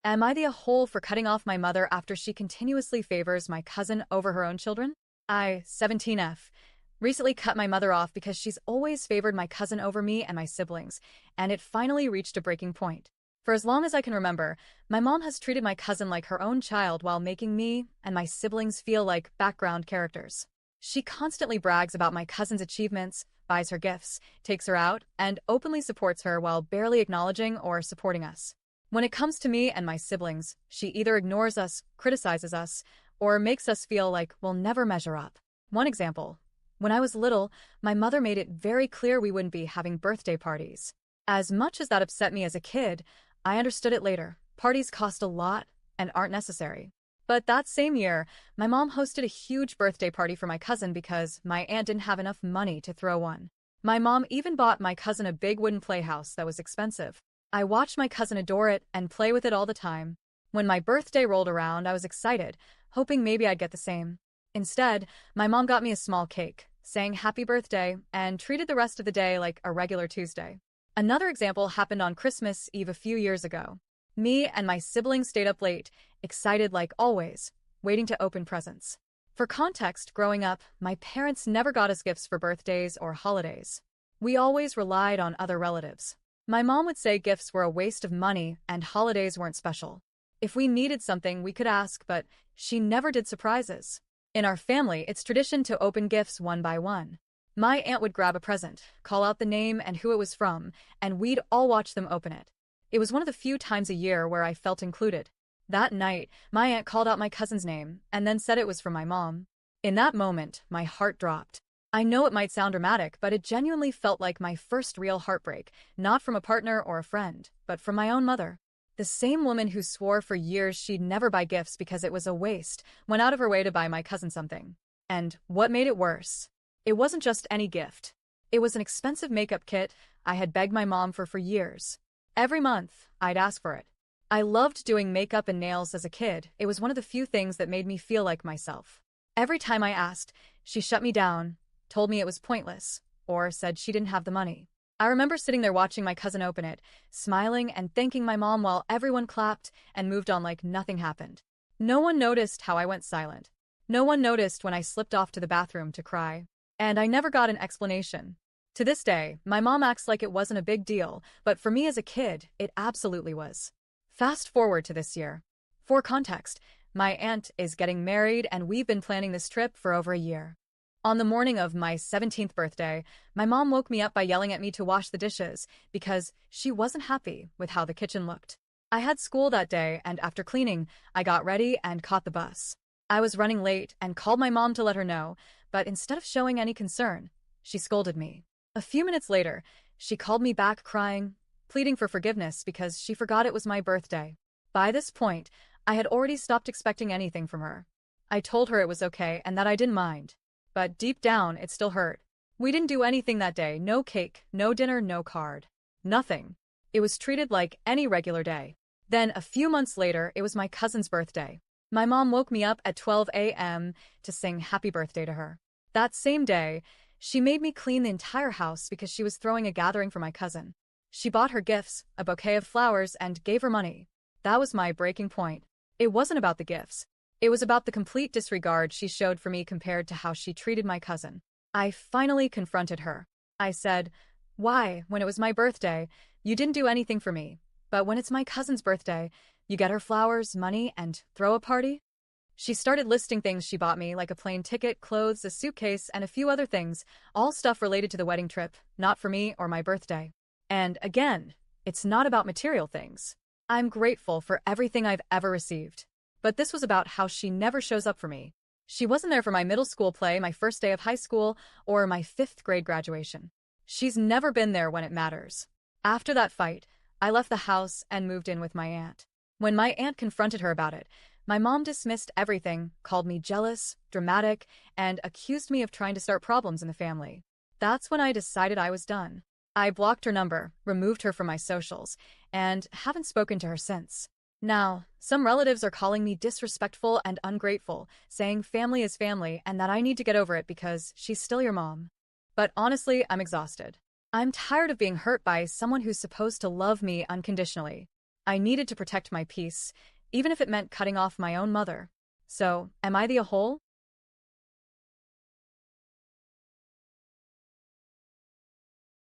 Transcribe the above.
Am I the a-hole for cutting off my mother after she continuously favors my cousin over her own children? I, 17F, recently cut my mother off because she's always favored my cousin over me and my siblings, and it finally reached a breaking point. For as long as I can remember, my mom has treated my cousin like her own child while making me and my siblings feel like background characters. She constantly brags about my cousin's achievements, buys her gifts, takes her out, and openly supports her while barely acknowledging or supporting us. When it comes to me and my siblings, she either ignores us, criticizes us, or makes us feel like we'll never measure up. One example. When I was little, my mother made it very clear we wouldn't be having birthday parties. As much as that upset me as a kid, I understood it later. Parties cost a lot and aren't necessary. But that same year, my mom hosted a huge birthday party for my cousin because my aunt didn't have enough money to throw one. My mom even bought my cousin a big wooden playhouse that was expensive. I watched my cousin adore it and play with it all the time. When my birthday rolled around, I was excited, hoping maybe I'd get the same. Instead, my mom got me a small cake, sang happy birthday, and treated the rest of the day like a regular Tuesday. Another example happened on Christmas Eve a few years ago. Me and my siblings stayed up late, excited like always, waiting to open presents. For context, growing up, my parents never got us gifts for birthdays or holidays. We always relied on other relatives. My mom would say gifts were a waste of money and holidays weren't special. If we needed something, we could ask, but she never did surprises. In our family, it's tradition to open gifts one by one. My aunt would grab a present, call out the name and who it was from, and we'd all watch them open it. It was one of the few times a year where I felt included. That night, my aunt called out my cousin's name and then said it was from my mom. In that moment, my heart dropped. I know it might sound dramatic, but it genuinely felt like my first real heartbreak, not from a partner or a friend, but from my own mother. The same woman who swore for years she'd never buy gifts because it was a waste, went out of her way to buy my cousin something. And what made it worse? It wasn't just any gift. It was an expensive makeup kit I had begged my mom for years. Every month, I'd ask for it. I loved doing makeup and nails as a kid. It was one of the few things that made me feel like myself. Every time I asked, she shut me down, told me it was pointless, or said she didn't have the money. I remember sitting there watching my cousin open it, smiling and thanking my mom while everyone clapped and moved on like nothing happened. No one noticed how I went silent. No one noticed when I slipped off to the bathroom to cry. And I never got an explanation. To this day, my mom acts like it wasn't a big deal, but for me as a kid, it absolutely was. Fast forward to this year. For context, my aunt is getting married and we've been planning this trip for over a year. On the morning of my 17th birthday, my mom woke me up by yelling at me to wash the dishes because she wasn't happy with how the kitchen looked. I had school that day, and after cleaning, I got ready and caught the bus. I was running late and called my mom to let her know, but instead of showing any concern, she scolded me. A few minutes later, she called me back crying, pleading for forgiveness because she forgot it was my birthday. By this point, I had already stopped expecting anything from her. I told her it was okay and that I didn't mind. But deep down, it still hurt. We didn't do anything that day, no cake, no dinner, no card. Nothing. It was treated like any regular day. Then, a few months later, it was my cousin's birthday. My mom woke me up at 12 a.m. to sing happy birthday to her. That same day, she made me clean the entire house because she was throwing a gathering for my cousin. She bought her gifts, a bouquet of flowers, and gave her money. That was my breaking point. It wasn't about the gifts. It was about the complete disregard she showed for me compared to how she treated my cousin. I finally confronted her. I said, "Why, when it was my birthday, you didn't do anything for me, but when it's my cousin's birthday, you get her flowers, money, and throw a party?" She started listing things she bought me, like a plane ticket, clothes, a suitcase, and a few other things, all stuff related to the wedding trip, not for me or my birthday. And again, it's not about material things. I'm grateful for everything I've ever received. But this was about how she never shows up for me. She wasn't there for my middle school play, my first day of high school, or my 5th grade graduation. She's never been there when it matters. After that fight, I left the house and moved in with my aunt. When my aunt confronted her about it, my mom dismissed everything, called me jealous, dramatic, and accused me of trying to start problems in the family. That's when I decided I was done. I blocked her number, removed her from my socials, and haven't spoken to her since. Now, some relatives are calling me disrespectful and ungrateful, saying family is family and that I need to get over it because she's still your mom. But honestly, I'm exhausted. I'm tired of being hurt by someone who's supposed to love me unconditionally. I needed to protect my peace, even if it meant cutting off my own mother. So, am I the a hole?